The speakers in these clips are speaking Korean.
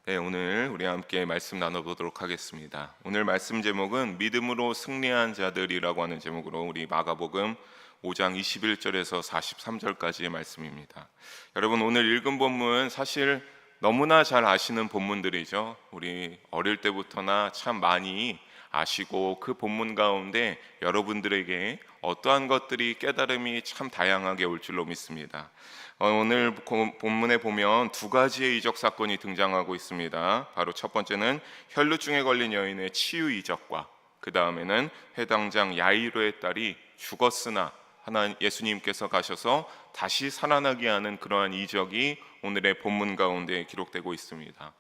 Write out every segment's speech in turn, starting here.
네, 오늘 우리 함께 말씀 나눠보도록 하겠습니다. 오늘 말씀 제목은 믿음으로 승리한 자들이라고 하는 제목으로 우리 마가복음 5장 21절에서 43절까지의 말씀입니다. 여러분, 오늘 읽은 본문 사실 너무나 잘 아시는 본문들이죠. 우리 어릴 때부터나 참 많이 아시고 그 본문 가운데 여러분들에게 어떠한 것들이 깨달음이 참 다양하게 올 줄로 믿습니다. 오늘 본문에 보면 두 가지의 이적 사건이 등장하고 있습니다. 바로 첫 번째는 혈루증에 걸린 여인의 치유 이적과 그 다음에는 회당장 야이로의 딸이 죽었으나 예수님께서 가셔서 다시 살아나게 하는 그러한 이적이 오늘의 본문 가운데 기록되고 있습니다.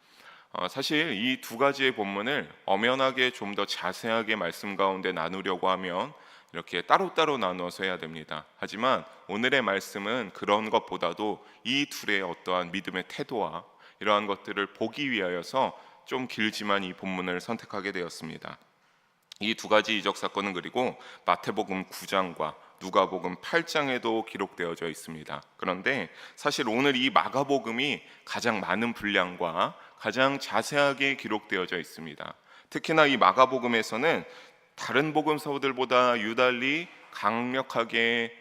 사실 이 두 가지의 본문을 엄연하게 좀 더 자세하게 말씀 가운데 나누려고 하면 이렇게 따로따로 나누어서 해야 됩니다. 하지만 오늘의 말씀은 그런 것보다도 이 둘의 어떠한 믿음의 태도와 이러한 것들을 보기 위하여서 좀 길지만 이 본문을 선택하게 되었습니다. 이 두 가지 이적 사건은 그리고 마태복음 9장과 누가복음 8장에도 기록되어져 있습니다. 그런데 사실 오늘 이 마가복음이 가장 많은 분량과 가장 자세하게 기록되어져 있습니다. 특히나 이 마가복음에서는 다른 복음서들보다 유달리 강력하게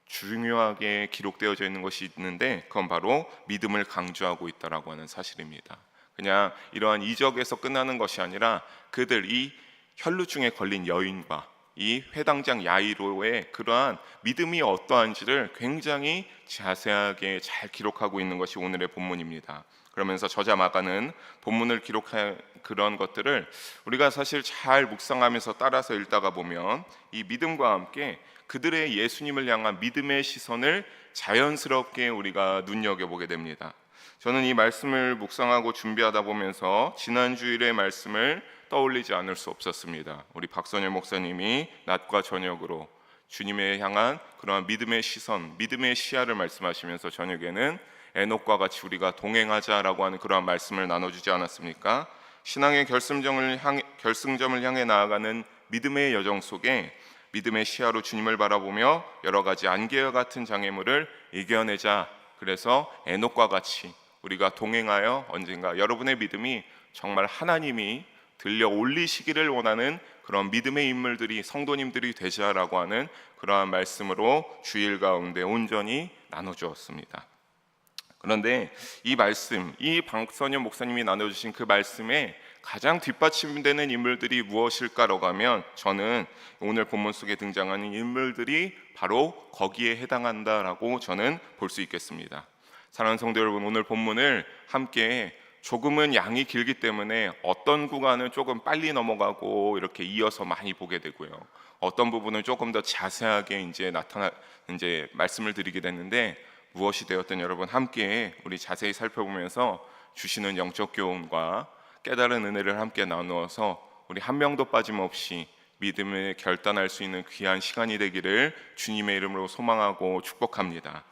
중요하게 기록되어져 있는 것이 있는데 그건 바로 믿음을 강조하고 있다라고 하는 사실입니다. 그냥 이러한 이적에서 끝나는 것이 아니라 그들 이 혈루증에 걸린 여인과 이 회당장 야이로의 그러한 믿음이 어떠한지를 굉장히 자세하게 잘 기록하고 있는 것이 오늘의 본문입니다. 그러면서 저자 마가는 본문을 기록한 그런 것들을 우리가 사실 잘 묵상하면서 따라서 읽다가 보면 이 믿음과 함께 그들의 예수님을 향한 믿음의 시선을 자연스럽게 우리가 눈여겨보게 됩니다. 저는 이 말씀을 묵상하고 준비하다 보면서 지난 주일의 말씀을 떠올리지 않을 수 없었습니다. 우리 박선일 목사님이 낮과 저녁으로 주님에 향한 그러한 믿음의 시선, 믿음의 시야를 말씀하시면서 저녁에는 에녹과 같이 우리가 동행하자라고 하는 그러한 말씀을 나눠주지 않았습니까? 신앙의 결승점을 향해 나아가는 믿음의 여정 속에 믿음의 시야로 주님을 바라보며 여러 가지 안개와 같은 장애물을 이겨내자. 그래서 에녹과 같이 우리가 동행하여 언젠가 여러분의 믿음이 정말 하나님이 들려 올리시기를 원하는 그런 믿음의 인물들이 성도님들이 되자라고 하는 그러한 말씀으로 주일 가운데 온전히 나눠주었습니다. 그런데 이 말씀, 이 박선현 목사님이 나눠주신 그 말씀에 가장 뒷받침되는 인물들이 무엇일까라고 하면 저는 오늘 본문 속에 등장하는 인물들이 바로 거기에 해당한다라고 저는 볼 수 있겠습니다. 사랑하는 성도 여러분, 오늘 본문을 함께 조금은 양이 길기 때문에 어떤 구간은 조금 빨리 넘어가고 이렇게 이어서 많이 보게 되고요. 어떤 부분은 조금 더 자세하게 이제 말씀을 드리게 됐는데 무엇이 되었든 여러분 함께 우리 자세히 살펴보면서 주시는 영적 교훈과 깨달은 은혜를 함께 나누어서 우리 한 명도 빠짐없이 믿음을 결단할 수 있는 귀한 시간이 되기를 주님의 이름으로 소망하고 축복합니다.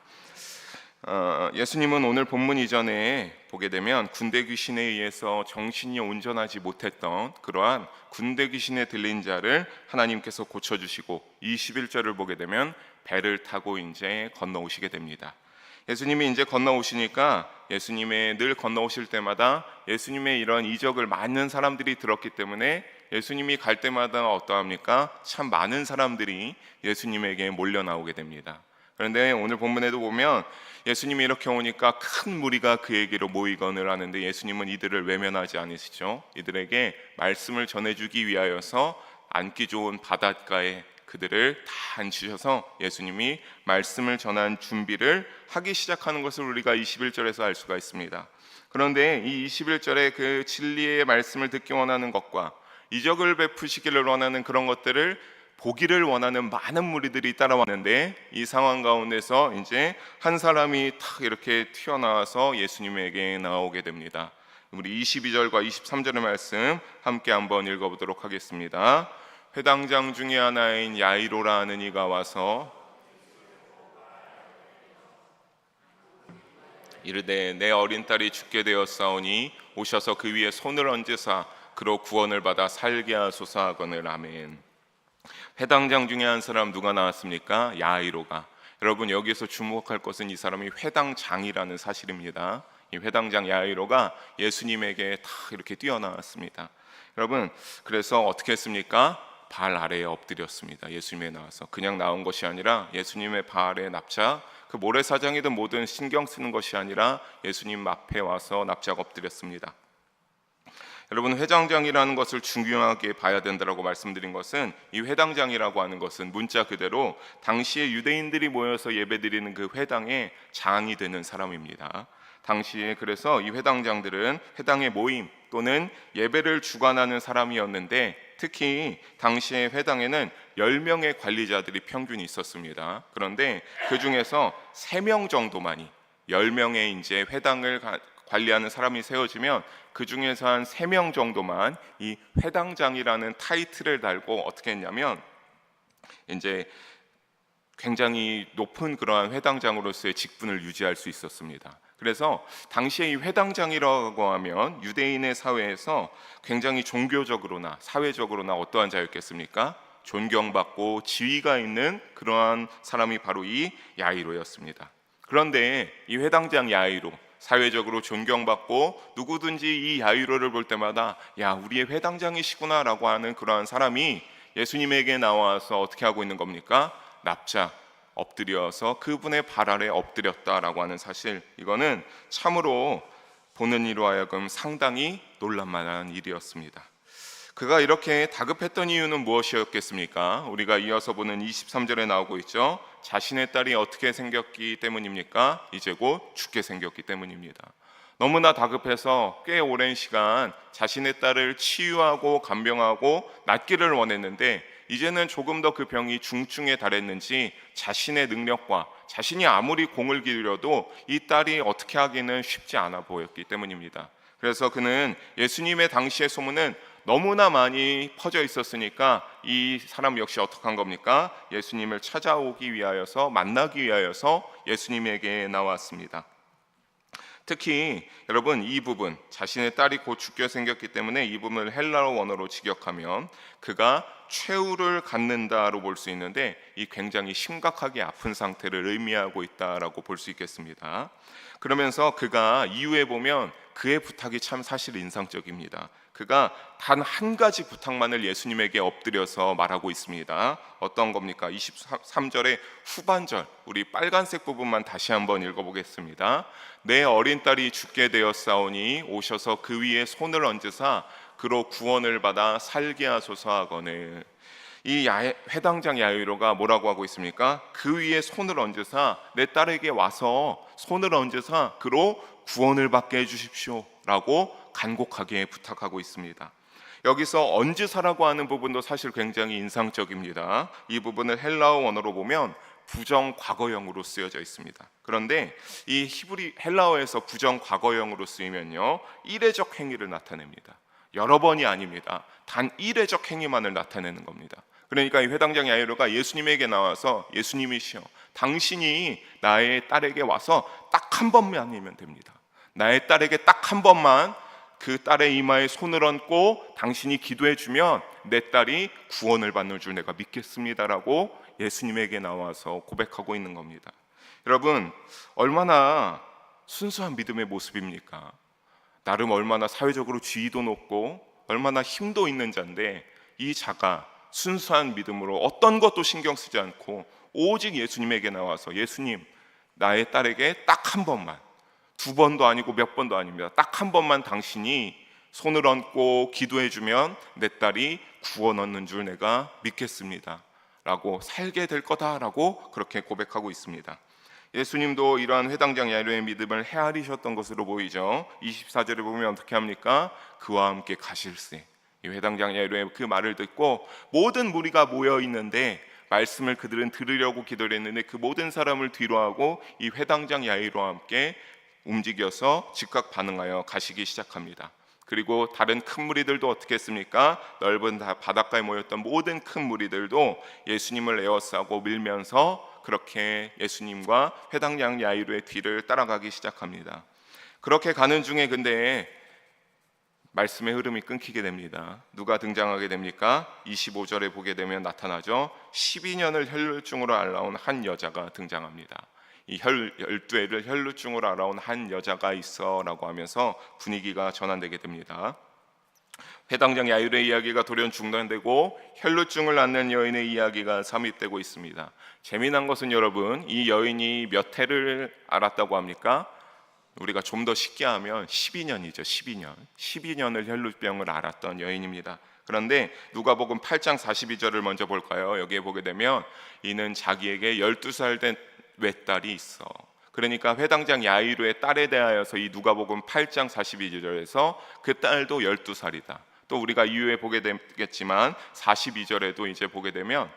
예수님은 오늘 본문 이전에 보게 되면 군대 귀신에 의해서 정신이 온전하지 못했던 그러한 군대 귀신에 들린 자를 하나님께서 고쳐주시고 21절을 보게 되면 배를 타고 이제 건너오시게 됩니다. 예수님이 이제 건너오시니까 예수님의 늘 건너오실 때마다 예수님의 이런 이적을 많은 사람들이 들었기 때문에 예수님이 갈 때마다 어떠합니까? 참 많은 사람들이 예수님에게 몰려 나오게 됩니다. 그런데 오늘 본문에도 보면 예수님이 이렇게 오니까 큰 무리가 그에게로 모이건을 하는데 예수님은 이들을 외면하지 않으시죠. 이들에게 말씀을 전해주기 위하여서 앉기 좋은 바닷가에 그들을 다 앉히셔서 예수님이 말씀을 전한 준비를 하기 시작하는 것을 우리가 21절에서 알 수가 있습니다. 그런데 이 21절에 그 진리의 말씀을 듣기 원하는 것과 이적을 베푸시기를 원하는 그런 것들을 보기를 원하는 많은 무리들이 따라왔는데 이 상황 가운데서 이제 한 사람이 탁 이렇게 튀어나와서 예수님에게 나오게 됩니다. 우리 22절과 23절의 말씀 함께 한번 읽어보도록 하겠습니다. 회당장 중에 하나인 야이로라 하는 이가 와서 이르되 내 어린 딸이 죽게 되었사오니 오셔서 그 위에 손을 얹으사 그로 구원을 받아 살게 하소서 하거늘. 아멘. 회당장 중에 한 사람 누가 나왔습니까? 야이로가. 여러분 여기서 주목할 것은 이 사람이 회당장이라는 사실입니다. 이 회당장 야이로가 예수님에게 다 이렇게 뛰어나왔습니다. 여러분, 그래서 어떻게 했습니까? 발 아래에 엎드렸습니다. 예수님에 나와서 그냥 나온 것이 아니라 예수님의 발에 납작, 그 모래사장이든 뭐든 신경 쓰는 것이 아니라 예수님 앞에 와서 납작 엎드렸습니다. 여러분, 회당장이라는 것을 중요하게 봐야 된다고 말씀드린 것은, 이 회당장이라고 하는 것은 문자 그대로 당시에 유대인들이 모여서 예배드리는 그 회당의 장이 되는 사람입니다. 당시에 그래서 이 회당장들은 회당의 모임 또는 예배를 주관하는 사람이었는데, 특히 당시의 회당에는 10명의 관리자들이 평균 있었습니다. 그런데 그 중에서 3명 정도만이, 10명의 이제 회당을 관리하는 사람이 세워지면 그 중에서 한 3명 정도만 이 회당장이라는 타이틀을 달고 어떻게 했냐면 이제 굉장히 높은 그러한 회당장으로서의 직분을 유지할 수 있었습니다. 그래서 당시에 이 회당장이라고 하면 유대인의 사회에서 굉장히 종교적으로나 사회적으로나 어떠한 자였겠습니까? 존경받고 지위가 있는 그러한 사람이 바로 이 야이로였습니다. 그런데 이 회당장 야이로, 사회적으로 존경받고 누구든지 이 야이로를 볼 때마다 야, 우리의 회당장이시구나 라고 하는 그러한 사람이 예수님에게 나와서 어떻게 하고 있는 겁니까? 납작 엎드려서 그분의 발 아래 엎드렸다라고 하는 사실, 이거는 참으로 보는 이로 하여금 상당히 놀랄만한 일이었습니다. 그가 이렇게 다급했던 이유는 무엇이었겠습니까? 우리가 이어서 보는 23절에 나오고 있죠. 자신의 딸이 어떻게 생겼기 때문입니까? 이제 곧 죽게 생겼기 때문입니다. 너무나 다급해서 꽤 오랜 시간 자신의 딸을 치유하고 간병하고 낫기를 원했는데, 이제는 조금 더 그 병이 중증에 달했는지 자신의 능력과 자신이 아무리 공을 기울여도 이 딸이 어떻게 하기는 쉽지 않아 보였기 때문입니다. 그래서 그는 예수님의 당시의 소문은 너무나 많이 퍼져 있었으니까 이 사람 역시 어떻게 한 겁니까? 예수님을 찾아오기 위하여서, 만나기 위하여서 예수님에게 나왔습니다. 특히 여러분, 이 부분, 자신의 딸이 곧 죽게 생겼기 때문에 이 부분을 헬라어 원어로 직역하면 그가 최후를 갖는다로 볼 수 있는데, 이 굉장히 심각하게 아픈 상태를 의미하고 있다라고 볼 수 있겠습니다. 그러면서 그가 이후에 보면 그의 부탁이 참 사실 인상적입니다. 그가 단 한 가지 부탁만을 예수님에게 엎드려서 말하고 있습니다. 어떤 겁니까? 23절의 후반절, 우리 빨간색 부분만 다시 한번 읽어보겠습니다. 내 어린 딸이 죽게 되었사오니 오셔서 그 위에 손을 얹으사 그로 구원을 받아 살게 하소서 하거늘. 이 회당장 야이로가 뭐라고 하고 있습니까? 그 위에 손을 얹으사 내 딸에게 와서 손을 얹으사 그로 구원을 받게 해주십시오 라고 간곡하게 부탁하고 있습니다. 여기서 얹으사라고 하는 부분도 사실 굉장히 인상적입니다. 이 부분을 헬라어 원어로 보면 부정 과거형으로 쓰여져 있습니다. 그런데 이 히브리 헬라어에서 부정 과거형으로 쓰이면요, 일회적 행위를 나타냅니다. 여러 번이 아닙니다. 단 일회적 행위만을 나타내는 겁니다. 그러니까 이 회당장 야이로가 예수님에게 나와서 예수님이시여, 당신이 나의 딸에게 와서 딱 한 번만이면 됩니다. 나의 딸에게 딱 한 번만 그 딸의 이마에 손을 얹고 당신이 기도해 주면 내 딸이 구원을 받는 줄 내가 믿겠습니다라고 예수님에게 나와서 고백하고 있는 겁니다. 여러분, 얼마나 순수한 믿음의 모습입니까? 나름 얼마나 사회적으로 지위도 높고 얼마나 힘도 있는 자인데, 이 자가 순수한 믿음으로 어떤 것도 신경 쓰지 않고 오직 예수님에게 나와서 예수님, 나의 딸에게 딱 한 번만, 2번도 아니고 몇 번도 아닙니다. 딱 한 번만 당신이 손을 얹고 기도해 주면 내 딸이 구원 얻는 줄 내가 믿겠습니다 라고, 살게 될 거다라고 그렇게 고백하고 있습니다. 예수님도 이러한 회당장 야이로의 믿음을 헤아리셨던 것으로 보이죠. 24절에 보면 어떻게 합니까? 그와 함께 가실세. 이 회당장 야이로의 그 말을 듣고 모든 무리가 모여 있는데, 말씀을 그들은 들으려고 기도를 했는데 그 모든 사람을 뒤로하고 이 회당장 야이로와 함께 움직여서 즉각 반응하여 가시기 시작합니다. 그리고 다른 큰 무리들도 어떻게 했습니까? 넓은 바닷가에 모였던 모든 큰 무리들도 예수님을 에워싸고 밀면서 그렇게 예수님과 회당장 야이로의 뒤를 따라가기 시작합니다. 그렇게 가는 중에 근데 말씀의 흐름이 끊기게 됩니다. 누가 등장하게 됩니까? 25절에 보게 되면 나타나죠. 12년을 혈류증으로 앓아온 한 여자가 등장합니다. 이 12회를 혈루증으로 알아온 한 여자가 있어라고 하면서 분위기가 전환되게 됩니다. 회당장 야일의 이야기가 돌연 중단되고 혈루증을 앓는 여인의 이야기가 삽입되고 있습니다. 재미난 것은 여러분, 이 여인이 몇 해를 앓았다고 합니까? 우리가 좀 더 쉽게 하면 12년이죠. 12년을 혈루병을 앓았던 여인입니다. 그런데 누가복음 8장 42절을 먼저 볼까요? 여기에 보게 되면 이는 자기에게 12살 된 외딸이 있어. 그러니까 회당장 야이로의 딸에 대하여서 이 누가복음 8장 42절에서 그 딸도 12살이다. 또 우리가 이후에 보게 되겠지만 42절에도 이제 보게 되면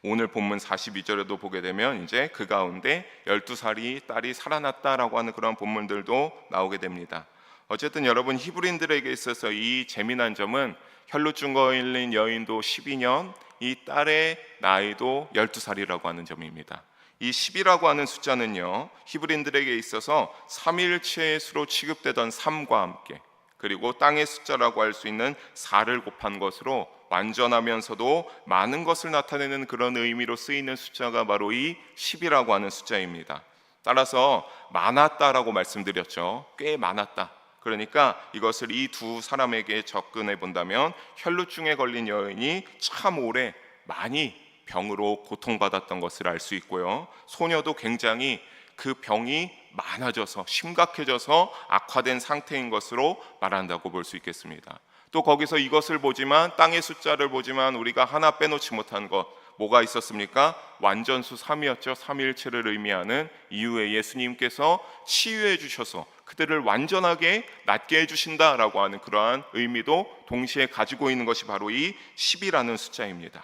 오늘 본문 42절에도 보게 되면 이제 그 가운데 12살이 딸이 살아났다라고 하는 그런 본문들도 나오게 됩니다. 어쨌든 여러분, 히브리인들에게 있어서 이 재미난 점은 혈루증 걸린 여인도 12년, 이 딸의 나이도 12살이라고 하는 점입니다. 이 10이라고 하는 숫자는요, 히브리인들에게 있어서 삼일체의 수로 취급되던 3과 함께, 그리고 땅의 숫자라고 할 수 있는 4를 곱한 것으로 완전하면서도 많은 것을 나타내는 그런 의미로 쓰이는 숫자가 바로 이 10이라고 하는 숫자입니다. 따라서 많았다라고 말씀드렸죠. 꽤 많았다. 그러니까 이것을 이 두 사람에게 접근해 본다면 혈루증에 걸린 여인이 참 오래 많이 병으로 고통받았던 것을 알 수 있고요. 소녀도 굉장히 그 병이 많아져서 심각해져서 악화된 상태인 것으로 말한다고 볼 수 있겠습니다. 또 거기서 이것을 보지만, 땅의 숫자를 보지만 우리가 하나 빼놓지 못한 것, 뭐가 있었습니까? 완전수 3이었죠. 삼위일체를 의미하는 이후에 예수님께서 치유해 주셔서 그들을 완전하게 낫게 해주신다라고 하는 그러한 의미도 동시에 가지고 있는 것이 바로 이 10이라는 숫자입니다.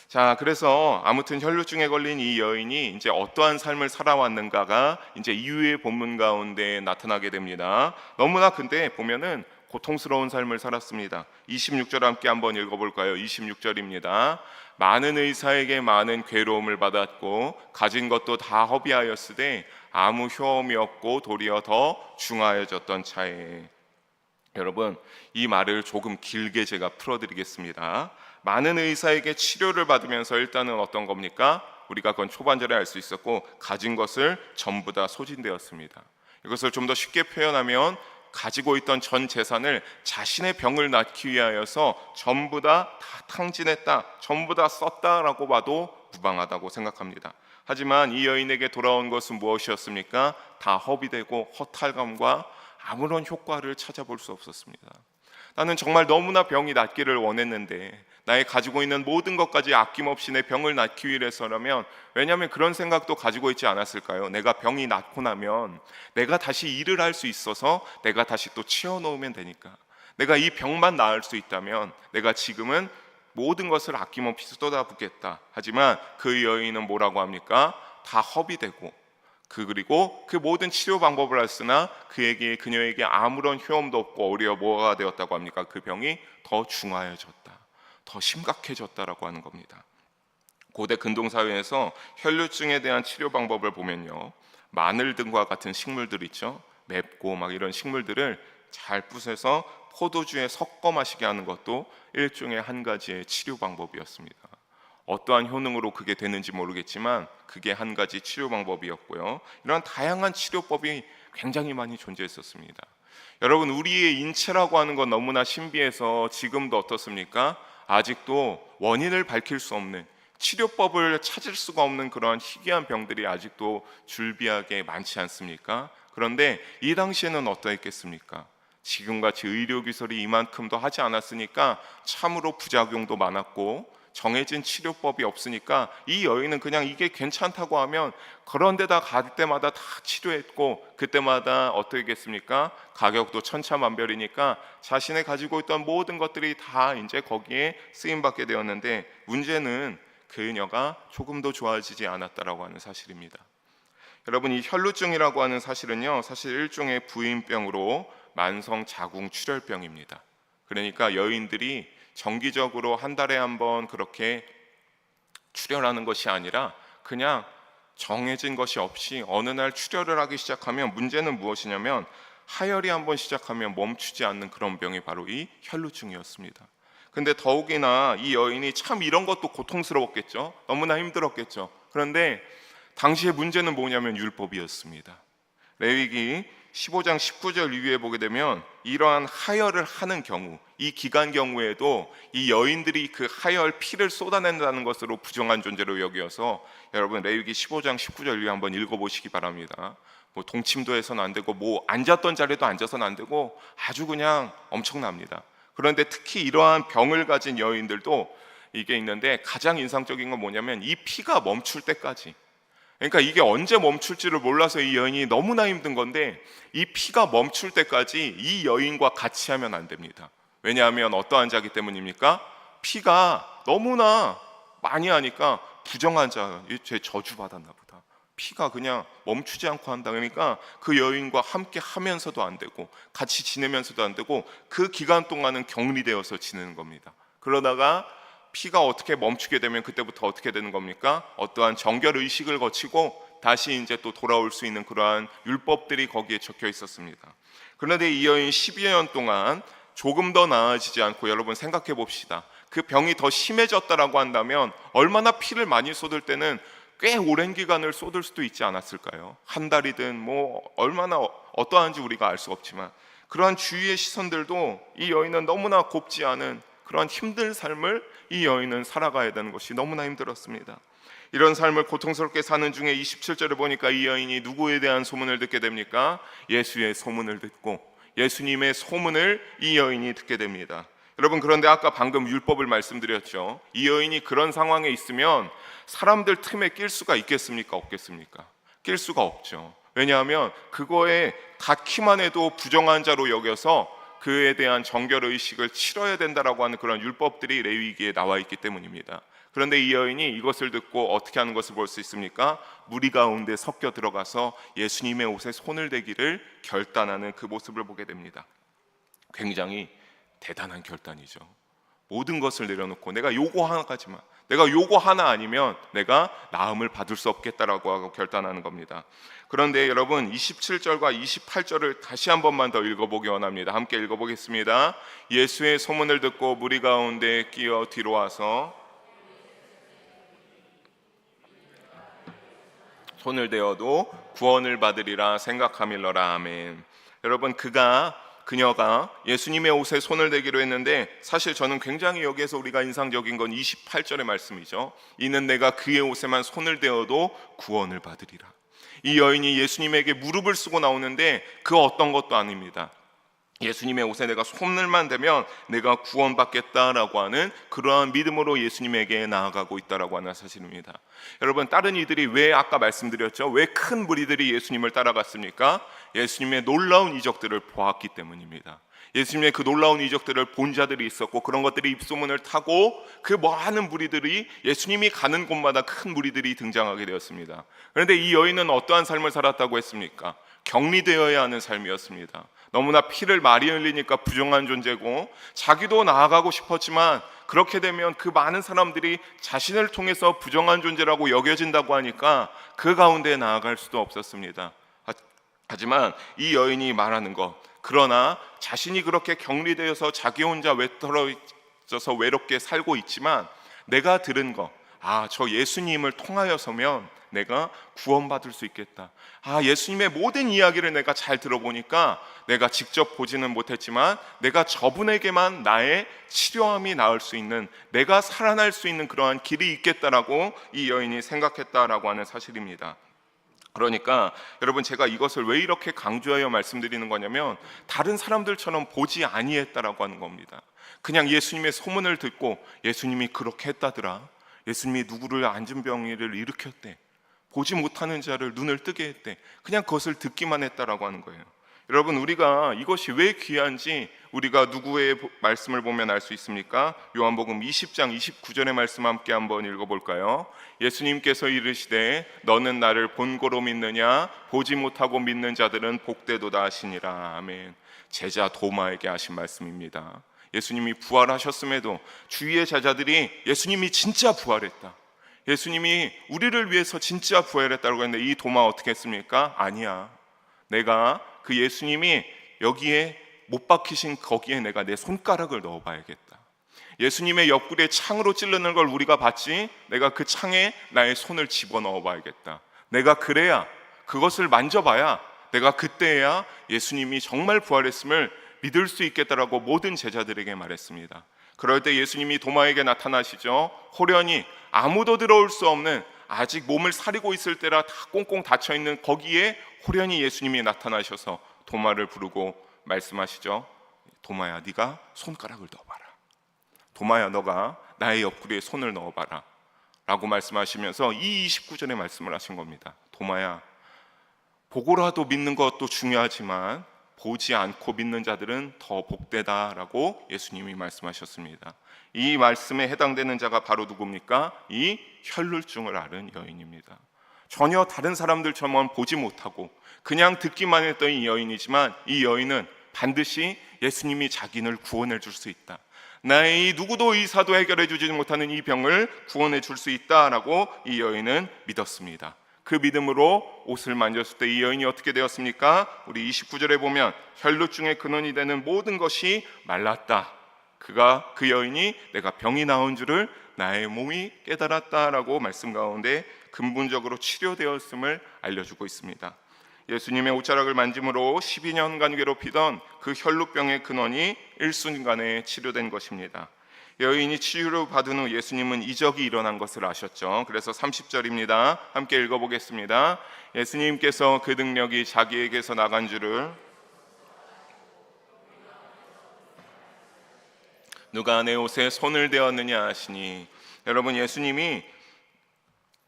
자, 그래서 아무튼 혈루증에 걸린 이 여인이 이제 어떠한 삶을 살아왔는가가 이제 이후의 본문 가운데 나타나게 됩니다. 너무나 근데 보면은 고통스러운 삶을 살았습니다. 26절 함께 한번 읽어볼까요? 26절입니다. 많은 의사에게 많은 괴로움을 받았고 가진 것도 다 허비하였으되 아무 효험이 없고 도리어 더 중하여졌던 차에. 여러분, 이 말을 조금 길게 제가 풀어드리겠습니다. 많은 의사에게 치료를 받으면서 일단은 어떤 겁니까? 우리가 그건 초반절에 알 수 있었고 가진 것을 전부 다 소진되었습니다. 이것을 좀 더 쉽게 표현하면 가지고 있던 전 재산을 자신의 병을 낫기 위하여서 전부 다 탕진했다, 전부 다 썼다라고 봐도 무방하다고 생각합니다. 하지만 이 여인에게 돌아온 것은 무엇이었습니까? 다 허비되고 허탈감과 아무런 효과를 찾아볼 수 없었습니다. 나는 정말 너무나 병이 낫기를 원했는데 나의 가지고 있는 모든 것까지 아낌없이 내 병을 낫기 위해서라면, 왜냐하면 그런 생각도 가지고 있지 않았을까요? 내가 병이 낫고 나면 내가 다시 일을 할 수 있어서 내가 다시 또 치워놓으면 되니까, 내가 이 병만 나을 수 있다면 내가 지금은 모든 것을 아낌없이 쏟아붓겠다. 하지만 그 여인은 뭐라고 합니까? 다 허비되고 그리고 그 모든 치료 방법을 했으나 그녀에게 아무런 효험도 없고 오히려 뭐가 되었다고 합니까? 그 병이 더 중하여졌다, 더 심각해졌다라고 하는 겁니다. 고대 근동사회에서 혈루증에 대한 치료 방법을 보면요, 마늘 등과 같은 식물들 있죠. 맵고 막 이런 식물들을 잘 부숴서 포도주에 섞어 마시게 하는 것도 일종의 한 가지의 치료 방법이었습니다. 어떠한 효능으로 그게 되는지 모르겠지만 그게 한 가지 치료 방법이었고요. 이런 다양한 치료법이 굉장히 많이 존재했었습니다. 여러분, 우리의 인체라고 하는 건 너무나 신비해서 지금도 어떻습니까? 아직도 원인을 밝힐 수 없는, 치료법을 찾을 수가 없는 그러한 희귀한 병들이 아직도 줄비하게 많지 않습니까? 그런데 이 당시에는 어떠했겠습니까? 지금같이 의료기술이 이만큼도 하지 않았으니까 참으로 부작용도 많았고 정해진 치료법이 없으니까 이 여인은 그냥 이게 괜찮다고 하면 그런 데다 갈 때마다 다 치료했고, 그때마다 어떻겠습니까? 가격도 천차만별이니까 자신의 가지고 있던 모든 것들이 다 이제 거기에 쓰임받게 되었는데, 문제는 그녀가 조금도 좋아지지 않았다라고 하는 사실입니다. 여러분, 이 혈루증이라고 하는 사실은요, 사실 일종의 부인병으로 만성 자궁 출혈병입니다. 그러니까 여인들이 정기적으로 한 달에 한 번 그렇게 출혈하는 것이 아니라 그냥 정해진 것이 없이 어느 날 출혈을 하기 시작하면, 문제는 무엇이냐면 하혈이 한번 시작하면 멈추지 않는 그런 병이 바로 이 혈루증이었습니다. 근데 더욱이나 이 여인이 참 이런 것도 고통스러웠겠죠. 너무나 힘들었겠죠. 그런데 당시의 문제는 뭐냐면 율법이었습니다. 레위기 15장 19절 이후에 보게 되면 이러한 하혈을 하는 경우, 이 기간 경우에도 이 여인들이 그 하혈 피를 쏟아낸다는 것으로 부정한 존재로 여겨서, 여러분 레위기 15장 19절 이후에 한번 읽어보시기 바랍니다. 뭐 동침도 해서는 안 되고, 뭐 앉았던 자리도 앉아서는 안 되고, 아주 그냥 엄청납니다. 그런데 특히 이러한 병을 가진 여인들도 이게 있는데, 가장 인상적인 건 뭐냐면 이 피가 멈출 때까지, 그러니까 이게 언제 멈출지를 몰라서 이 여인이 너무나 힘든 건데, 이 피가 멈출 때까지 이 여인과 같이 하면 안 됩니다. 왜냐하면 어떠한 자기 때문입니까? 피가 너무나 많이 하니까 부정한 자, 쟤 저주받았나 보다, 피가 그냥 멈추지 않고 한다. 그러니까 그 여인과 함께 하면서도 안 되고, 같이 지내면서도 안 되고, 그 기간 동안은 격리되어서 지내는 겁니다. 그러다가 피가 어떻게 멈추게 되면 그때부터 어떻게 되는 겁니까? 어떠한 정결 의식을 거치고 다시 이제 또 돌아올 수 있는 그러한 율법들이 거기에 적혀 있었습니다. 그런데 이 여인 12년 동안 조금 더 나아지지 않고, 여러분 생각해 봅시다. 그 병이 더 심해졌다라고 한다면 얼마나 피를 많이 쏟을 때는 꽤 오랜 기간을 쏟을 수도 있지 않았을까요? 한 달이든 뭐 얼마나 어떠한지 우리가 알 수 없지만, 그러한 주위의 시선들도 이 여인은 너무나 곱지 않은 그러한 힘든 삶을 이 여인은 살아가야 되는 것이 너무나 힘들었습니다. 이런 삶을 고통스럽게 사는 중에 27절에 보니까 이 여인이 누구에 대한 소문을 듣게 됩니까? 예수의 소문을 듣고, 예수님의 소문을 이 여인이 듣게 됩니다. 여러분, 그런데 아까 방금 율법을 말씀드렸죠. 이 여인이 그런 상황에 있으면 사람들 틈에 낄 수가 있겠습니까? 없겠습니까? 낄 수가 없죠. 왜냐하면 그거에 닿기만 해도 부정한 자로 여겨서 그에 대한 정결의식을 치러야 된다라고 하는 그런 율법들이 레위기에 나와 있기 때문입니다. 그런데 이 여인이 이것을 듣고 어떻게 하는 것을 볼 수 있습니까? 무리 가운데 섞여 들어가서 예수님의 옷에 손을 대기를 결단하는 그 모습을 보게 됩니다. 굉장히 대단한 결단이죠. 모든 것을 내려놓고 내가 요거 하나까지만, 내가 요거 하나 아니면 내가 나음을 받을 수 없겠다라고 하고 결단하는 겁니다. 그런데 여러분 27절과 28절을 다시 한 번만 더 읽어보기 원합니다. 함께 읽어보겠습니다. 예수의 소문을 듣고 무리 가운데 끼어 뒤로 와서 손을 대어도 구원을 받으리라 생각함일러라. 아멘. 여러분, 그녀가 예수님의 옷에 손을 대기로 했는데, 사실 저는 굉장히 여기에서 우리가 인상적인 건 28절의 말씀이죠. 이는 내가 그의 옷에만 손을 대어도 구원을 받으리라. 이 여인이 예수님에게 무릎을 쓰고 나오는데 그 어떤 것도 아닙니다. 예수님의 옷에 내가 손을만 대면 내가 구원받겠다라고 하는 그러한 믿음으로 예수님에게 나아가고 있다라고 하는 사실입니다. 여러분, 다른 이들이 왜, 아까 말씀드렸죠, 왜 큰 무리들이 예수님을 따라갔습니까? 예수님의 놀라운 이적들을 보았기 때문입니다. 예수님의 그 놀라운 이적들을 본 자들이 있었고, 그런 것들이 입소문을 타고 그 많은 무리들이, 예수님이 가는 곳마다 큰 무리들이 등장하게 되었습니다. 그런데 이 여인은 어떠한 삶을 살았다고 했습니까? 격리되어야 하는 삶이었습니다. 너무나 피를 많이 흘리니까 부정한 존재고, 자기도 나아가고 싶었지만 그렇게 되면 그 많은 사람들이 자신을 통해서 부정한 존재라고 여겨진다고 하니까 그 가운데 나아갈 수도 없었습니다. 하지만 이 여인이 말하는 것, 그러나 자신이 그렇게 격리되어서 자기 혼자 외떨어져서 외롭게 살고 있지만 내가 들은 것, 저 예수님을 통하여서면 내가 구원받을 수 있겠다. 예수님의 모든 이야기를 내가 잘 들어보니까 내가 직접 보지는 못했지만 내가 저분에게만 나의 치료함이 나을 수 있는, 내가 살아날 수 있는 그러한 길이 있겠다라고 이 여인이 생각했다라고 하는 사실입니다. 그러니까 여러분, 제가 이것을 왜 이렇게 강조하여 말씀드리는 거냐면, 다른 사람들처럼 보지 아니했다라고 하는 겁니다. 그냥 예수님의 소문을 듣고 예수님이 그렇게 했다더라, 예수님이 누구를 안진병이를 일으켰대, 보지 못하는 자를 눈을 뜨게 했대, 그냥 그것을 듣기만 했다라고 하는 거예요. 여러분, 우리가 이것이 왜 귀한지 우리가 누구의 말씀을 보면 알 수 있습니까? 요한복음 20장 29절의 말씀 함께 한번 읽어볼까요? 예수님께서 이르시되 너는 나를 본고로 믿느냐? 보지 못하고 믿는 자들은 복되도다 하시니라. 아멘. 제자 도마에게 하신 말씀입니다. 예수님이 부활하셨음에도 주위의 제자들이 예수님이 진짜 부활했다, 예수님이 우리를 위해서 진짜 부활했다고 했는데, 이 도마 어떻게 했습니까? 아니야, 내가 그 예수님이 여기에 못 박히신 거기에 내가 내 손가락을 넣어봐야겠다. 예수님의 옆구리에 창으로 찌르는 걸 우리가 봤지, 내가 그 창에 나의 손을 집어넣어 봐야겠다. 내가 그래야, 그것을 만져봐야 내가 그때야 예수님이 정말 부활했음을 믿을 수 있겠다라고 모든 제자들에게 말했습니다. 그럴 때 예수님이 도마에게 나타나시죠. 호련히 아무도 들어올 수 없는, 아직 몸을 사리고 있을 때라 다 꽁꽁 닫혀있는 거기에 호련히 예수님이 나타나셔서 도마를 부르고 말씀하시죠. 도마야, 네가 손가락을 넣어봐라. 도마야, 너가 나의 옆구리에 손을 넣어봐라 라고 말씀하시면서 이 29절의 말씀을 하신 겁니다. 도마야, 보고라도 믿는 것도 중요하지만 보지 않고 믿는 자들은 더 복되다라고 예수님이 말씀하셨습니다. 이 말씀에 해당되는 자가 바로 누굽니까? 이 혈루증을 앓은 여인입니다. 전혀 다른 사람들처럼 보지 못하고 그냥 듣기만 했던 이 여인이지만, 이 여인은 반드시 예수님이 자기를 구원해 줄 수 있다, 나의 이 누구도 의사도 해결해 주지 못하는 이 병을 구원해 줄 수 있다라고 이 여인은 믿었습니다. 그 믿음으로 옷을 만졌을 때 이 여인이 어떻게 되었습니까? 우리 29절에 보면 혈루증의 근원이 되는 모든 것이 말랐다. 그 여인이 내가 병이 나온 줄을 나의 몸이 깨달았다라고 말씀 가운데 근본적으로 치료되었음을 알려주고 있습니다. 예수님의 옷자락을 만짐으로 12년간 괴롭히던 그 혈루병의 근원이 일순간에 치료된 것입니다. 여인이 치유를 받은 후 예수님은 이적이 일어난 것을 아셨죠. 그래서 30절입니다. 함께 읽어보겠습니다. 예수님께서 그 능력이 자기에게서 나간 줄을 누가 내 옷에 손을 대었느냐 하시니, 여러분, 예수님이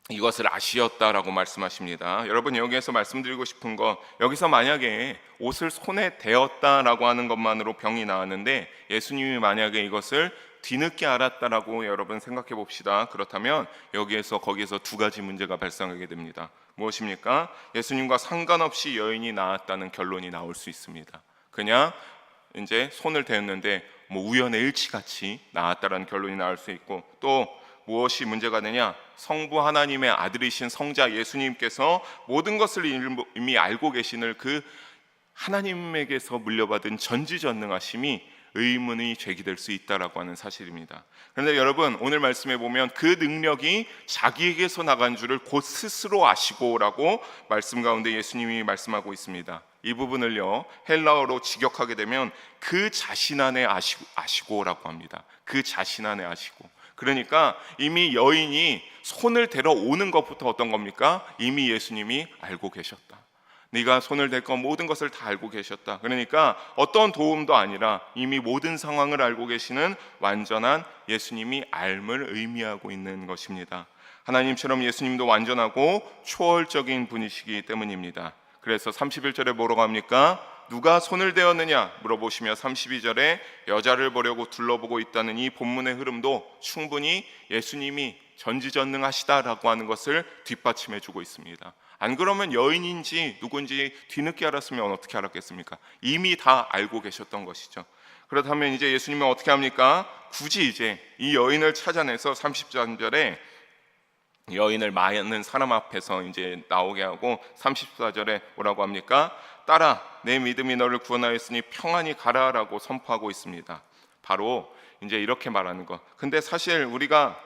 이것을 아시었다라고 말씀하십니다. 여러분, 여기에서 말씀드리고 싶은 거, 여기서 만약에 옷을 손에 대었다라고 하는 것만으로 병이 나았는데 예수님이 만약에 이것을 뒤늦게 알았다라고 여러분 생각해 봅시다. 그렇다면 거기에서 두 가지 문제가 발생하게 됩니다. 무엇입니까? 예수님과 상관없이 여인이 나았다는 결론이 나올 수 있습니다. 그냥 이제 손을 대었는데 우연의 일치같이 나았다라는 결론이 나올 수 있고, 또 무엇이 문제가 되냐? 성부 하나님의 아들이신 성자 예수님께서 모든 것을 이미 알고 계시는 그 하나님에게서 물려받은 전지전능하심이 의문이 제기될 수 있다라고 하는 사실입니다. 그런데 여러분, 오늘 말씀에 보면 그 능력이 자기에게서 나간 줄을 곧 스스로 아시고라고 말씀 가운데 예수님이 말씀하고 있습니다. 이 부분을요, 헬라어로 직역하게 되면 그 자신 안에 아시고라고 합니다. 그 자신 안에 아시고. 그러니까 이미 여인이 손을 대러 오는 것부터 어떤 겁니까? 이미 예수님이 알고 계셨다. 네가 손을 댈 건 모든 것을 다 알고 계셨다. 그러니까 어떤 도움도 아니라 이미 모든 상황을 알고 계시는 완전한 예수님이 알을 의미하고 있는 것입니다. 하나님처럼 예수님도 완전하고 초월적인 분이시기 때문입니다. 그래서 31절에 뭐라고 합니까? 누가 손을 대었느냐 물어보시며 32절에 여자를 보려고 둘러보고 있다는 이 본문의 흐름도 충분히 예수님이 전지전능하시다라고 하는 것을 뒷받침해 주고 있습니다. 안 그러면 여인인지 누군지 뒤늦게 알았으면 어떻게 알았겠습니까? 이미 다 알고 계셨던 것이죠. 그렇다면 이제 예수님은 어떻게 합니까? 굳이 이제 이 여인을 찾아내서 33절에 여인을 많은 사람 앞에서 이제 나오게 하고 34절에 뭐라고 합니까? 딸아, 내 믿음이 너를 구원하였으니 평안히 가라라고 선포하고 있습니다. 바로 이제 이렇게 말하는 거. 근데 사실 우리가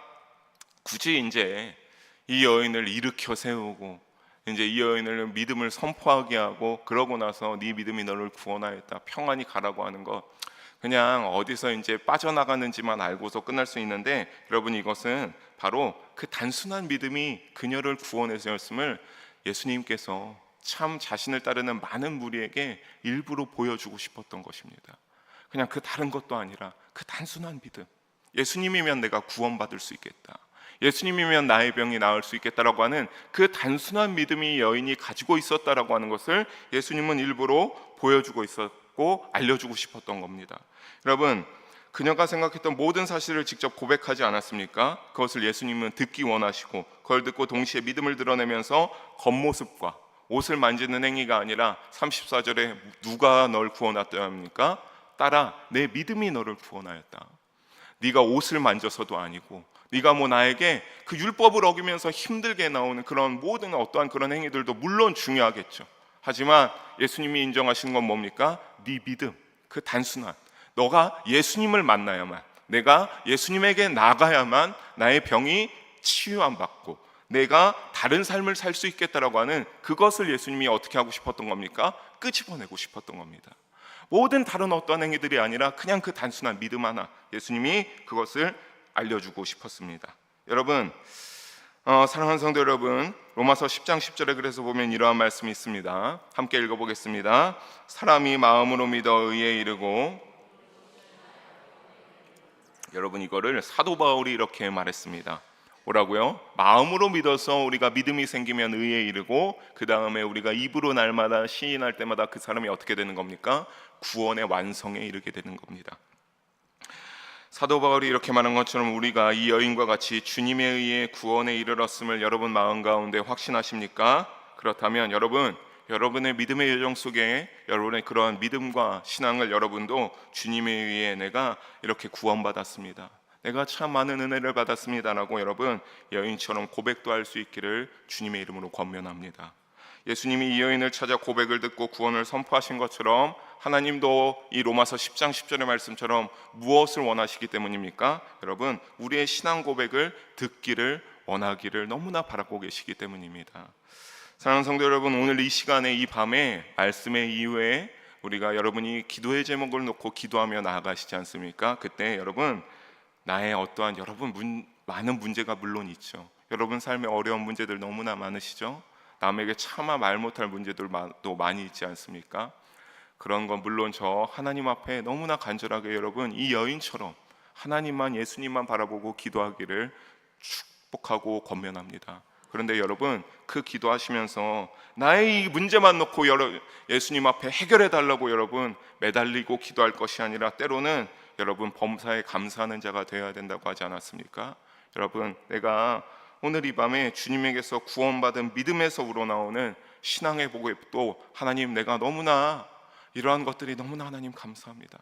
굳이 이제 이 여인을 일으켜 세우고 이제 이 여인을 믿음을 선포하게 하고 그러고 나서 네 믿음이 너를 구원하였다, 평안히 가라고 하는 거, 그냥 어디서 이제 빠져나가는지만 알고서 끝날 수 있는데, 여러분, 이것은 바로 그 단순한 믿음이 그녀를 구원해주었음을 예수님께서 참 자신을 따르는 많은 무리에게 일부러 보여주고 싶었던 것입니다. 그냥 그 다른 것도 아니라 그 단순한 믿음, 예수님이면 내가 구원받을 수 있겠다, 예수님이면 나의 병이 나을 수 있겠다라고 하는 그 단순한 믿음이 여인이 가지고 있었다라고 하는 것을 예수님은 일부러 보여주고 있었고 알려주고 싶었던 겁니다. 여러분, 그녀가 생각했던 모든 사실을 직접 고백하지 않았습니까? 그것을 예수님은 듣기 원하시고 그걸 듣고 동시에 믿음을 드러내면서 겉모습과 옷을 만지는 행위가 아니라 34절에 누가 널 구원하였다 합니까? 딸아, 내 믿음이 너를 구원하였다. 네가 옷을 만져서도 아니고 네가 나에게 그 율법을 어기면서 힘들게 나오는 그런 모든 어떠한 그런 행위들도 물론 중요하겠죠. 하지만 예수님이 인정하시는 건 뭡니까? 네 믿음, 그 단순한, 너가 예수님을 만나야만, 내가 예수님에게 나가야만 나의 병이 치유 안 받고 내가 다른 삶을 살 수 있겠다라고 하는 그것을 예수님이 어떻게 하고 싶었던 겁니까? 끄집어내고 싶었던 겁니다. 모든 다른 어떠한 행위들이 아니라 그냥 그 단순한 믿음 하나, 예수님이 그것을 알려주고 싶었습니다. 여러분, 사랑하는 성도 여러분, 로마서 10장 10절에 그래서 보면 이러한 말씀이 있습니다. 함께 읽어보겠습니다. 사람이 마음으로 믿어 의에 이르고, 여러분 이거를 사도 바울이 이렇게 말했습니다. 뭐라고요? 마음으로 믿어서 우리가 믿음이 생기면 의에 이르고, 그 다음에 우리가 입으로 날마다 시인할 때마다 그 사람이 어떻게 되는 겁니까? 구원의 완성에 이르게 되는 겁니다. 사도 바울이 이렇게 말한 것처럼 우리가 이 여인과 같이 주님에 의해 구원에 이르렀음을 여러분 마음 가운데 확신하십니까? 그렇다면 여러분의 믿음의 여정 속에 여러분의 그러한 믿음과 신앙을 여러분도 주님에 의해 내가 이렇게 구원받았습니다, 내가 참 많은 은혜를 받았습니다라고 여러분 여인처럼 고백도 할 수 있기를 주님의 이름으로 권면합니다. 예수님이 이 여인을 찾아 고백을 듣고 구원을 선포하신 것처럼 하나님도 이 로마서 10장 10절의 말씀처럼 무엇을 원하시기 때문입니까? 여러분, 우리의 신앙 고백을 듣기를 원하기를 너무나 바라고 계시기 때문입니다. 사랑하는 성도 여러분, 오늘 이 시간에 이 밤에 말씀의 이후에 우리가 여러분이 기도의 제목을 놓고 기도하며 나아가시지 않습니까? 그때 여러분, 나의 어떠한 많은 문제가 물론 있죠. 여러분 삶에 어려운 문제들 너무나 많으시죠? 남에게 차마 말 못할 문제들도 많이 있지 않습니까? 그런 건 물론 저 하나님 앞에 너무나 간절하게 여러분 이 여인처럼 하나님만, 예수님만 바라보고 기도하기를 축복하고 권면합니다. 그런데 여러분, 그 기도하시면서 나의 이 문제만 놓고 예수님 앞에 해결해 달라고 여러분 매달리고 기도할 것이 아니라 때로는 여러분 범사에 감사하는 자가 되어야 된다고 하지 않았습니까? 여러분, 내가 오늘 이 밤에 주님에게서 구원받은 믿음에서 우러나오는 신앙의 고백도, 하나님 내가 너무나 이러한 것들이 너무나 하나님 감사합니다.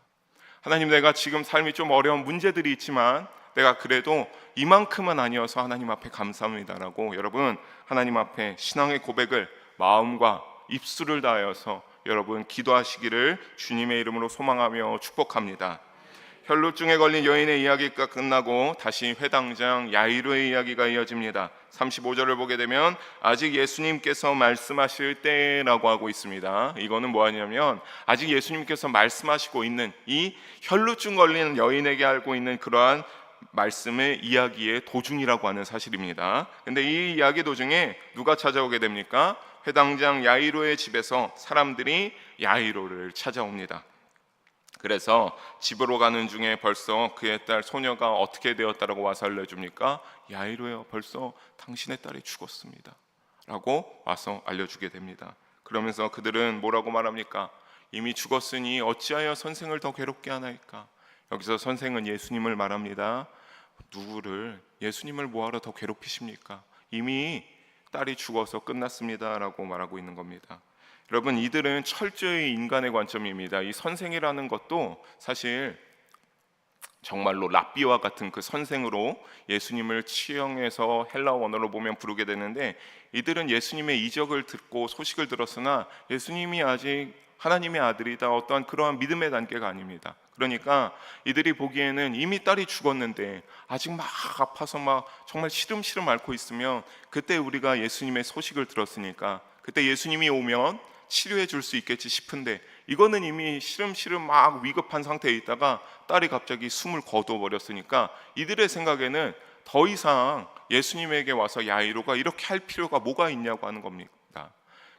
하나님, 내가 지금 삶이 좀 어려운 문제들이 있지만 내가 그래도 이만큼은 아니어서 하나님 앞에 감사합니다라고 여러분 하나님 앞에 신앙의 고백을 마음과 입술을 다하여서 여러분 기도하시기를 주님의 이름으로 소망하며 축복합니다. 혈루증에 걸린 여인의 이야기가 끝나고 다시 회당장 야이로의 이야기가 이어집니다. 35절을 보게 되면 아직 예수님께서 말씀하실 때라고 하고 있습니다. 이거는 뭐하냐면 아직 예수님께서 말씀하시고 있는 이 혈루증 걸린 여인에게 알고 있는 그러한 말씀의 이야기의 도중이라고 하는 사실입니다. 근데 이 이야기 도중에 누가 찾아오게 됩니까? 회당장 야이로의 집에서 사람들이 야이로를 찾아옵니다. 그래서 집으로 가는 중에 벌써 그의 딸 소녀가 어떻게 되었다라고 와서 알려줍니까? 야이로여, 벌써 당신의 딸이 죽었습니다 라고 와서 알려주게 됩니다. 그러면서 그들은 뭐라고 말합니까? 이미 죽었으니 어찌하여 선생을 더 괴롭게 하나이까? 여기서 선생은 예수님을 말합니다. 누구를, 예수님을 뭐하러 더 괴롭히십니까? 이미 딸이 죽어서 끝났습니다 라고 말하고 있는 겁니다. 여러분, 이들은 철저히 인간의 관점입니다. 이 선생이라는 것도 사실 정말로 랍비와 같은 그 선생으로 예수님을 치형해서 헬라어 원어로 보면 부르게 되는데, 이들은 예수님의 이적을 듣고 소식을 들었으나 예수님이 아직 하나님의 아들이다, 어떠한 그러한 믿음의 단계가 아닙니다. 그러니까 이들이 보기에는 이미 딸이 죽었는데 아직 막 아파서 막 정말 시름시름 앓고 있으면, 그때 우리가 예수님의 소식을 들었으니까 그때 예수님이 오면 치료해 줄 수 있겠지 싶은데, 이거는 이미 시름시름 막 위급한 상태에 있다가 딸이 갑자기 숨을 거둬버렸으니까 이들의 생각에는 더 이상 예수님에게 와서 야이로가 이렇게 할 필요가 뭐가 있냐고 하는 겁니다.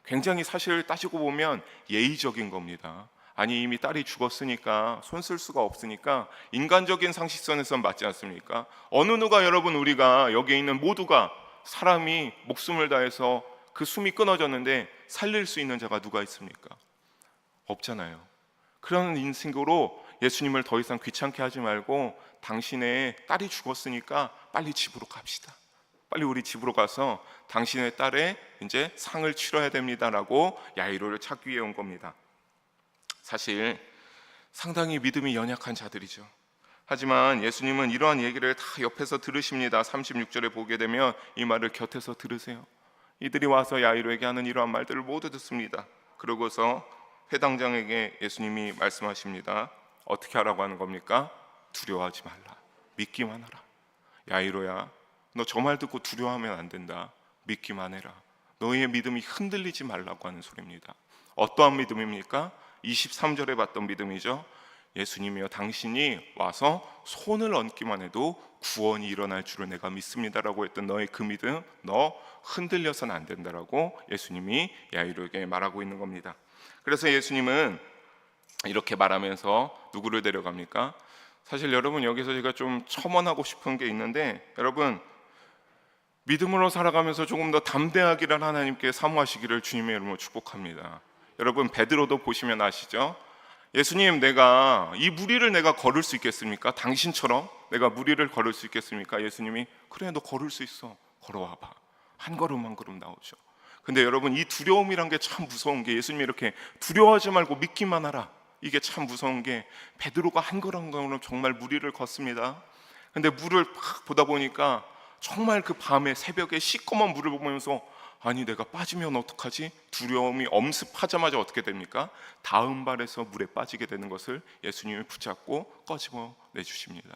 굉장히 사실 따지고 보면 예의적인 겁니다. 아니, 이미 딸이 죽었으니까 손 쓸 수가 없으니까 인간적인 상식선에선 맞지 않습니까? 어느 누가, 여러분, 우리가 여기에 있는 모두가 사람이 목숨을 다해서 그 숨이 끊어졌는데 살릴 수 있는 자가 누가 있습니까? 없잖아요. 그런 인식으로 예수님을 더 이상 귀찮게 하지 말고 당신의 딸이 죽었으니까 빨리 집으로 갑시다, 빨리 우리 집으로 가서 당신의 딸의 이제 상을 치러야 됩니다라고 야이로를 찾기 위해 온 겁니다. 사실 상당히 믿음이 연약한 자들이죠. 하지만 예수님은 이러한 얘기를 다 옆에서 들으십니다. 36절에 보게 되면 이 말을 곁에서 들으세요. 이들이 와서 야이로에게 하는 이러한 말들을 모두 듣습니다. 그러고서 회당장에게 예수님이 말씀하십니다. 어떻게 하라고 하는 겁니까? 두려워하지 말라, 믿기만 하라. 야이로야, 너 저 말 듣고 두려워하면 안 된다. 믿기만 해라. 너희의 믿음이 흔들리지 말라고 하는 소리입니다. 어떠한 믿음입니까? 23절에 봤던 믿음이죠. 예수님이여 당신이 와서 손을 얹기만 해도 구원이 일어날 줄을 내가 믿습니다라고 했던 너의 그 믿음, 너 흔들려서는 안 된다라고 예수님이 야이로에게 말하고 있는 겁니다. 그래서 예수님은 이렇게 말하면서 누구를 데려갑니까? 사실 여러분, 여기서 제가 좀 첨언하고 싶은 게 있는데, 여러분 믿음으로 살아가면서 조금 더 담대하기를 하나님께 사모하시기를 주님의 이름으로 축복합니다. 여러분 베드로도 보시면 아시죠? 예수님, 내가 이 무리를 내가 걸을 수 있겠습니까? 당신처럼 내가 무리를 걸을 수 있겠습니까? 예수님이 그래, 너 걸을 수 있어, 걸어와봐. 한 걸음 한 걸음 나오죠. 근데 여러분, 이 두려움이란 게 참 무서운 게, 예수님이 이렇게 두려워하지 말고 믿기만 하라, 이게 참 무서운 게, 베드로가 한 걸음 한 걸음 정말 무리를 걷습니다. 근데 물을 팍 보다 보니까 정말 그 밤에 새벽에 시꺼먼 물을 보면서 아니 내가 빠지면 어떡하지? 두려움이 엄습하자마자 어떻게 됩니까? 다음 발에서 물에 빠지게 되는 것을 예수님이 붙잡고 꺼집어 내주십니다.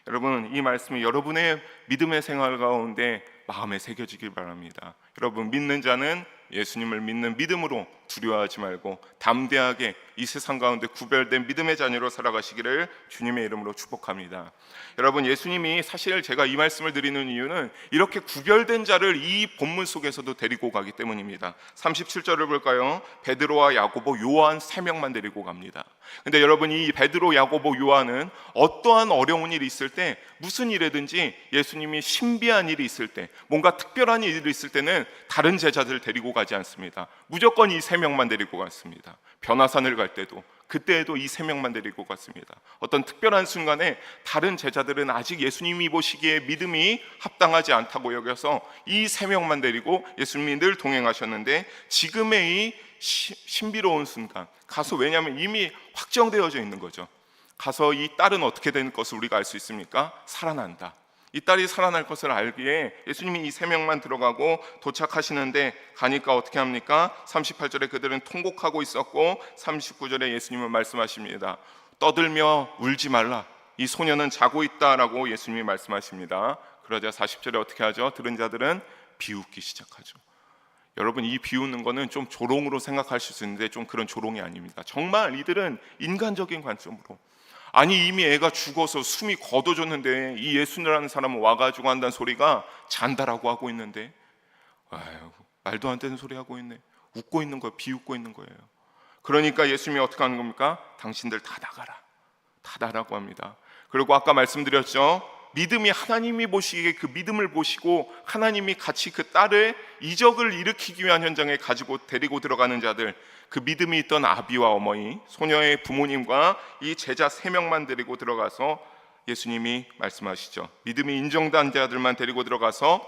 여러분, 이 말씀이 여러분의 믿음의 생활 가운데 마음에 새겨지길 바랍니다. 여러분, 믿는 자는 예수님을 믿는 믿음으로 두려워하지 말고 담대하게 이 세상 가운데 구별된 믿음의 자녀로 살아가시기를 주님의 이름으로 축복합니다. 여러분, 예수님이 사실 제가 이 말씀을 드리는 이유는 이렇게 구별된 자를 이 본문 속에서도 데리고 가기 때문입니다. 37절을 볼까요? 베드로와 야고보, 요한 3명만 데리고 갑니다. 근데 여러분, 이 베드로, 야고보, 요한은 어떠한 어려운 일이 있을 때, 무슨 일이든지 예수님이 신비한 일이 있을 때, 뭔가 특별한 일이 있을 때는 다른 제자들을 데리고 가지 않습니다. 무조건 이 3명만 데리고 갔습니다. 변화산을 갈 때도, 그때에도 이 3명만 데리고 갔습니다. 어떤 특별한 순간에 다른 제자들은 아직 예수님이 보시기에 믿음이 합당하지 않다고 여겨서 이 3명만 데리고 예수님이 늘 동행하셨는데, 지금의 이 신비로운 순간 가서, 왜냐하면 이미 확정되어져 있는 거죠. 가서 이 딸은 어떻게 되는 것을 우리가 알 수 있습니까? 살아난다. 이 딸이 살아날 것을 알기에 예수님이 이 3명만 들어가고 도착하시는데, 가니까 어떻게 합니까? 38절에 그들은 통곡하고 있었고 39절에 예수님은 말씀하십니다. 떠들며 울지 말라, 이 소녀는 자고 있다라고 예수님이 말씀하십니다. 그러자 40절에 어떻게 하죠? 들은 자들은 비웃기 시작하죠. 여러분, 이 비웃는 거는 좀 조롱으로 생각하실 수 있는데 좀 그런 조롱이 아닙니다. 정말 이들은 인간적인 관점으로, 아니 이미 애가 죽어서 숨이 거둬졌는데 이 예수라는 사람은 와가지고 한다는 소리가 잔다라고 하고 있는데, 아유, 말도 안 되는 소리 하고 있네, 웃고 있는 거예요, 비웃고 있는 거예요. 그러니까 예수님이 어떻게 하는 겁니까? 당신들 다 나가라, 다 나라고 합니다. 그리고 아까 말씀드렸죠, 믿음이 하나님이 보시기에 그 믿음을 보시고 하나님이 같이 그 딸을 이적을 일으키기 위한 현장에 가지고 데리고 들어가는 자들, 그 믿음이 있던 아비와 어머니, 소녀의 부모님과 이 제자 3명만 데리고 들어가서 예수님이 말씀하시죠. 믿음이 인정된 자들만 데리고 들어가서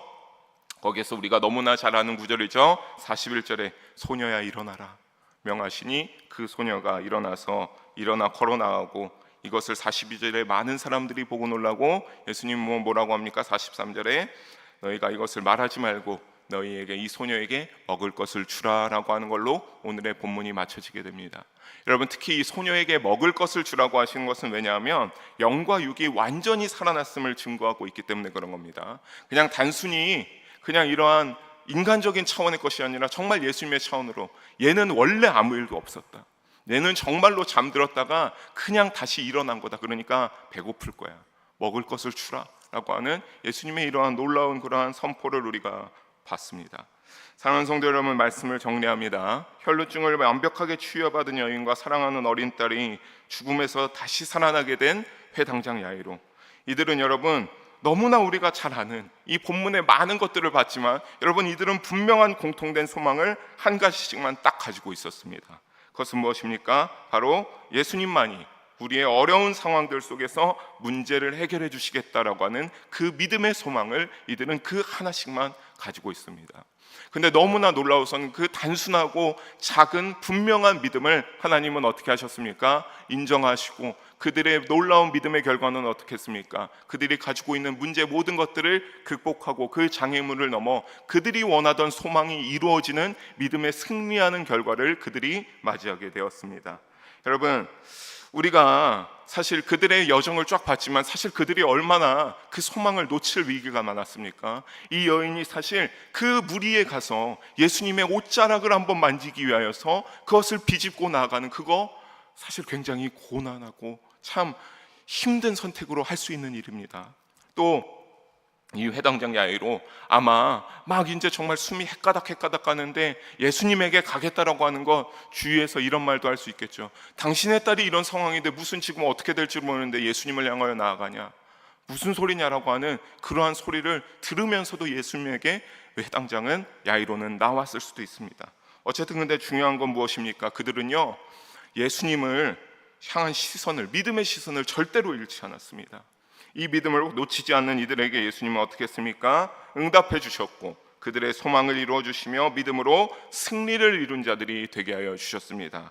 거기에서 우리가 너무나 잘 아는 구절이죠. 41절에 소녀야 일어나라 명하시니 그 소녀가 일어나 걸어 나가고, 이것을 42절에 많은 사람들이 보고 놀라고 예수님은 뭐라고 합니까? 43절에 너희가 이것을 말하지 말고 너희에게, 이 소녀에게 먹을 것을 주라라고 하는 걸로 오늘의 본문이 맞춰지게 됩니다. 여러분, 특히 이 소녀에게 먹을 것을 주라고 하시는 것은 왜냐하면 영과 육이 완전히 살아났음을 증거하고 있기 때문에 그런 겁니다. 그냥 단순히 그냥 이러한 인간적인 차원의 것이 아니라 정말 예수님의 차원으로, 얘는 원래 아무 일도 없었다, 얘는 정말로 잠들었다가 그냥 다시 일어난 거다, 그러니까 배고플 거야, 먹을 것을 주라 라고 하는 예수님의 이러한 놀라운 그러한 선포를 우리가 봤습니다. 사랑하는 성도 여러분, 말씀을 정리합니다. 혈루증을 완벽하게 치유받은 여인과 사랑하는 어린 딸이 죽음에서 다시 살아나게 된 회당장 야이로, 이들은 여러분 너무나 우리가 잘 아는 이 본문의 많은 것들을 봤지만, 여러분 이들은 분명한 공통된 소망을 한 가지씩만 딱 가지고 있었습니다. 그것은 무엇입니까? 바로 예수님만이 우리의 어려운 상황들 속에서 문제를 해결해 주시겠다라고 하는 그 믿음의 소망을 이들은 그 하나씩만 가지고 있습니다. 근데 너무나 놀라워서는 그 단순하고 작은 분명한 믿음을 하나님은 어떻게 하셨습니까? 인정하시고 그들의 놀라운 믿음의 결과는 어떻게 했습니까? 그들이 가지고 있는 문제 모든 것들을 극복하고 그 장애물을 넘어 그들이 원하던 소망이 이루어지는 믿음의 승리하는 결과를 그들이 맞이하게 되었습니다. 여러분, 우리가 사실 그들의 여정을 쫙 봤지만 사실 그들이 얼마나 그 소망을 놓칠 위기가 많았습니까? 이 여인이 사실 그 무리에 가서 예수님의 옷자락을 한번 만지기 위하여서 그것을 비집고 나아가는 그거 사실 굉장히 고난하고 참 힘든 선택으로 할 수 있는 일입니다. 또 이 회당장 야이로 아마 막 이제 정말 숨이 헷가닥 가는데 예수님에게 가겠다라고 하는 것 주위에서 이런 말도 할 수 있겠죠. 당신의 딸이 이런 상황인데 무슨 지금 어떻게 될지 모르는데 예수님을 향하여 나아가냐, 무슨 소리냐라고 하는 그러한 소리를 들으면서도 예수님에게 회당장은 야이로는 나왔을 수도 있습니다. 어쨌든 근데 중요한 건 무엇입니까? 그들은요 예수님을 향한 시선을, 믿음의 시선을 절대로 잃지 않았습니다. 이 믿음을 놓치지 않는 이들에게 예수님은 어떻게 했습니까? 응답해 주셨고 그들의 소망을 이루어 주시며 믿음으로 승리를 이룬 자들이 되게 하여 주셨습니다.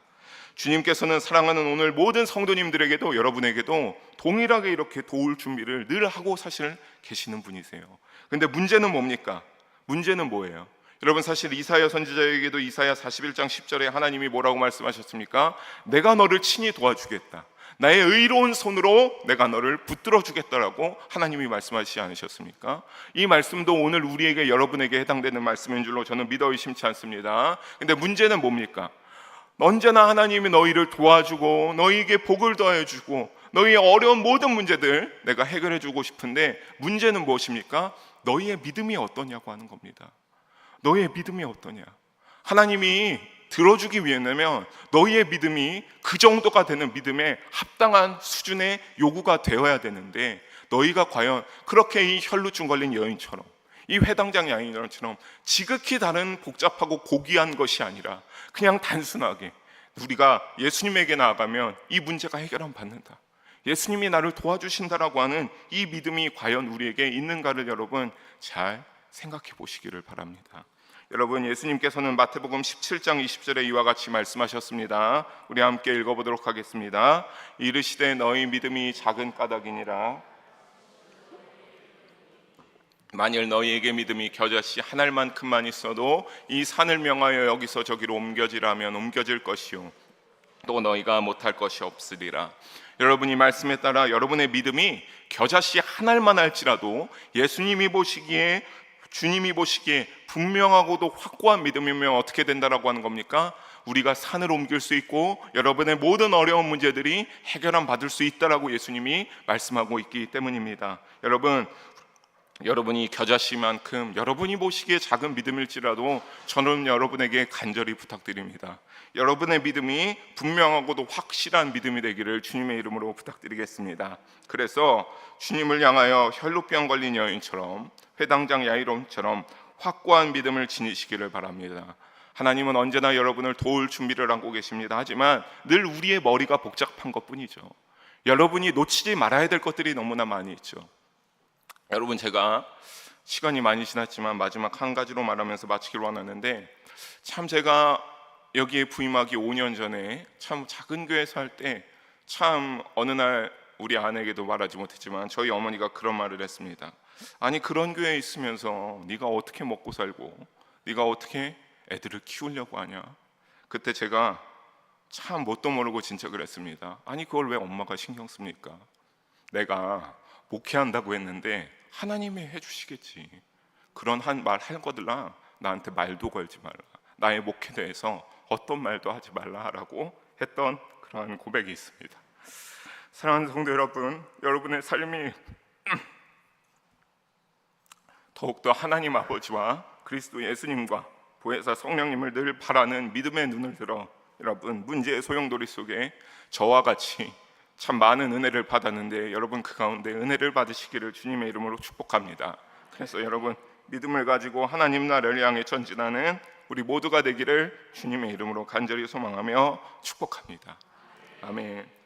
주님께서는 사랑하는 오늘 모든 성도님들에게도, 여러분에게도 동일하게 이렇게 도울 준비를 늘 하고 사실 계시는 분이세요. 근데 문제는 뭡니까? 문제는 뭐예요? 여러분, 사실 이사야 선지자에게도 이사야 41장 10절에 하나님이 뭐라고 말씀하셨습니까? 내가 너를 친히 도와주겠다, 나의 의로운 손으로 내가 너를 붙들어 주겠다라고 하나님이 말씀하시지 않으셨습니까? 이 말씀도 오늘 우리에게, 여러분에게 해당되는 말씀인 줄로 저는 믿어 의심치 않습니다. 근데 문제는 뭡니까? 언제나 하나님이 너희를 도와주고 너희에게 복을 더해주고 너희의 어려운 모든 문제들 내가 해결해 주고 싶은데 문제는 무엇입니까? 너희의 믿음이 어떠냐고 하는 겁니다. 너희의 믿음이 어떠냐? 하나님이 들어주기 위해면 너희의 믿음이 그 정도가 되는 믿음에 합당한 수준의 요구가 되어야 되는데, 너희가 과연 그렇게 이 혈루증 걸린 여인처럼, 이 회당장 여인처럼 지극히 다른 복잡하고 고귀한 것이 아니라 그냥 단순하게 우리가 예수님에게 나아가면 이 문제가 해결함 받는다, 예수님이 나를 도와주신다라고 하는 이 믿음이 과연 우리에게 있는가를 여러분 잘 생각해 보시기를 바랍니다. 여러분, 예수님께서는 마태복음 17장 20절에 이와 같이 말씀하셨습니다. 우리 함께 읽어보도록 하겠습니다. 이르시되 너희 믿음이 작은 까닭이니라. 만일 너희에게 믿음이 겨자씨 한 알만큼만 있어도 이 산을 명하여 여기서 저기로 옮겨지라면 옮겨질 것이요 또 너희가 못할 것이 없으리라. 여러분, 이 말씀에 따라 여러분의 믿음이 겨자씨 한 알만 할지라도 예수님이 보시기에, 주님이 보시기에 분명하고도 확고한 믿음이면 어떻게 된다라고 하는 겁니까? 우리가 산을 옮길 수 있고 여러분의 모든 어려운 문제들이 해결함 받을 수 있다라고 예수님이 말씀하고 있기 때문입니다. 여러분이 겨자씨만큼 여러분이 보시기에 작은 믿음일지라도 저는 여러분에게 간절히 부탁드립니다. 여러분의 믿음이 분명하고도 확실한 믿음이 되기를 주님의 이름으로 부탁드리겠습니다. 그래서 주님을 향하여 혈루병 걸린 여인처럼, 회당장 야이로처럼 확고한 믿음을 지니시기를 바랍니다. 하나님은 언제나 여러분을 도울 준비를 하고 계십니다. 하지만 늘 우리의 머리가 복잡한 것뿐이죠. 여러분이 놓치지 말아야 될 것들이 너무나 많이 있죠. 여러분, 제가 시간이 많이 지났지만 마지막 한 가지로 말하면서 마치기로 하는데, 참 제가 여기에 부임하기 5년 전에 참 작은 교회에서 할 때 참 어느 날 우리 아내에게도 말하지 못했지만 저희 어머니가 그런 말을 했습니다. 아니, 그런 교회에 있으면서 네가 어떻게 먹고 살고 네가 어떻게 애들을 키우려고 하냐. 그때 제가 참 뭣도 모르고 진척을 했습니다. 아니, 그걸 왜 엄마가 신경 씁니까? 내가 목회한다고 했는데 하나님이 해주시겠지. 그런 말 할 거들라 나한테 말도 걸지 말라, 나의 목회에 대해서 어떤 말도 하지 말라라고 했던 그러한 고백이 있습니다. 사랑하는 성도 여러분, 여러분의 삶이 더욱더 하나님 아버지와 그리스도 예수님과 보혜사 성령님을 늘 바라는 믿음의 눈을 들어 여러분 문제의 소용돌이 속에 저와 같이 참 많은 은혜를 받았는데 여러분 그 가운데 은혜를 받으시기를 주님의 이름으로 축복합니다. 그래서 여러분 믿음을 가지고 하나님 나라를 향해 전진하는 우리 모두가 되기를 주님의 이름으로 간절히 소망하며 축복합니다. 아멘.